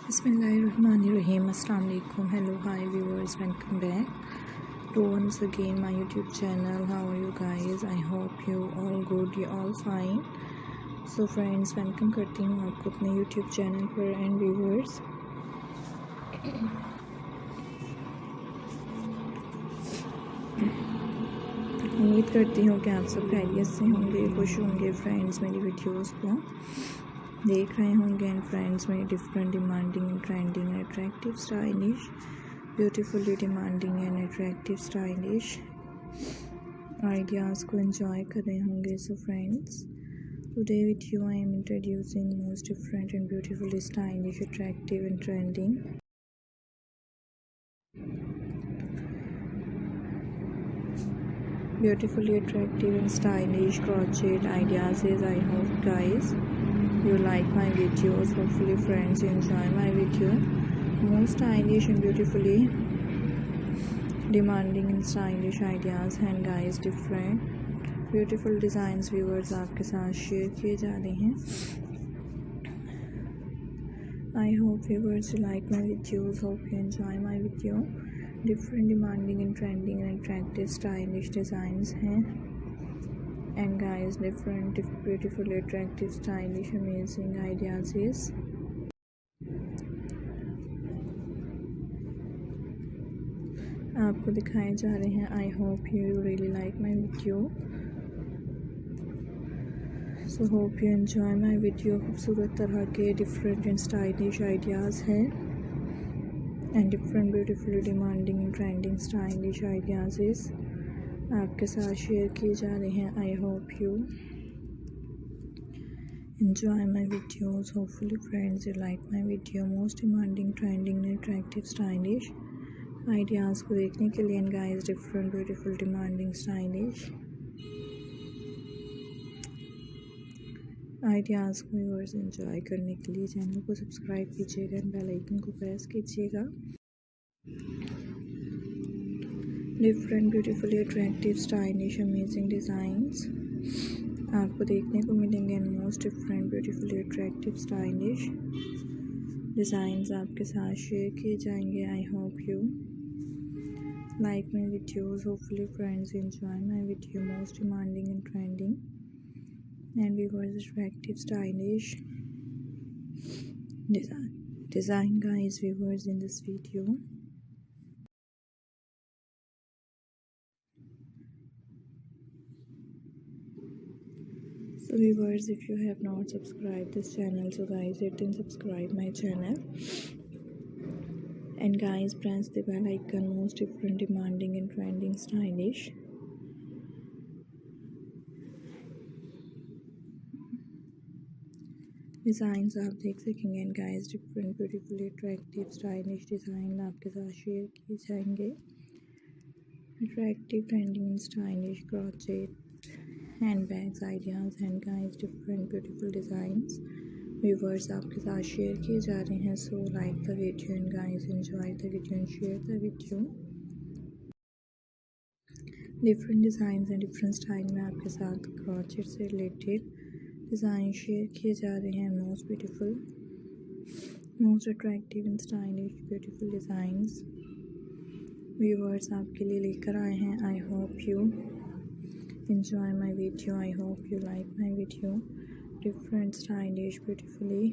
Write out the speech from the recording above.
Bismillahirrahmanirrahim. Assalamu alaikum. Hello, hi viewers, welcome back to once again my YouTube channel. How are you guys? I hope you all good, you all fine. So friends, welcome करती हूँ आपको अपने YouTube channel पर and viewers. उम्मीद करती हूँ कि आप सब खैरियत से होंगे, खुश होंगे फ्रेंड्स, मेरी वीडियोस को देख रहे होंगे एंड फ्रेंड्स मेरी different demanding and trending and attractive stylish beautifully demanding and attractive stylish ideas को एंजॉय कर रहे होंगे. So friends, today with you I am introducing most different and beautifully stylish attractive and trending beautifully attractive and stylish crochet ideas. I hope guys you like my videos. Hopefully friends you enjoy my video. Most stylish and beautifully demanding and stylish ideas and guys different beautiful designs viewers आपके साथ share किए जा रहे हैं. I hope viewers you like my videos. Hope you enjoy my video. Different demanding and trending and attractive stylish designs हैं and guys different beautifully attractive stylish amazing ideas is आपको दिखाए जा रहे हैं. I hope you really like my video. So hope you enjoy my video. खूबसूरत तरह के different and stylish ideas हैं and different beautifully demanding and trending stylish ideas is आपके साथ शेयर किए जा रहे हैं. I hope you enjoy my videos. Hopefully friends you like my video. Most demanding trending and attractive stylish ideas को देखने के लिए and guys different beautiful demanding stylish ideas को व्यूअर्स एंजॉय करने के लिए चैनल को सब्सक्राइब कीजिएगा एंड बेल आइकन को प्रेस कीजिएगा. Different beautifully attractive stylish amazing designs आपको देखने को मिलेंगे and most different beautifully attractive stylish designs आपके साथ शेयर किए जाएंगे. I hope you like my videos. Hopefully friends enjoy my video. Most demanding and trending and viewers attractive stylish design guys viewers in this video. So viewers, if you have not subscribed this channel, so guys hit and subscribe my channel and guys press the bell icon. Most different demanding and trending stylish designs आप देख सकेंगे and guys different beautifully attractive stylish design आपके साथ share किए जाएंगे. Attractive trending stylish crochet hand bags ideas and guys different beautiful designs viewers आपके साथ share किए जा रहे हैं. So like the video and guys enjoy the video and share the video. Different designs and different style में आपके साथ crochet से रिलेटेड डिज़ाइन शेयर किए जा रहे हैं. Most beautiful most attractive and stylish beautiful designs viewers आपके लिए लेकर आए हैं. I hope you enjoy my video. I hope you like my video. Different stylish beautifully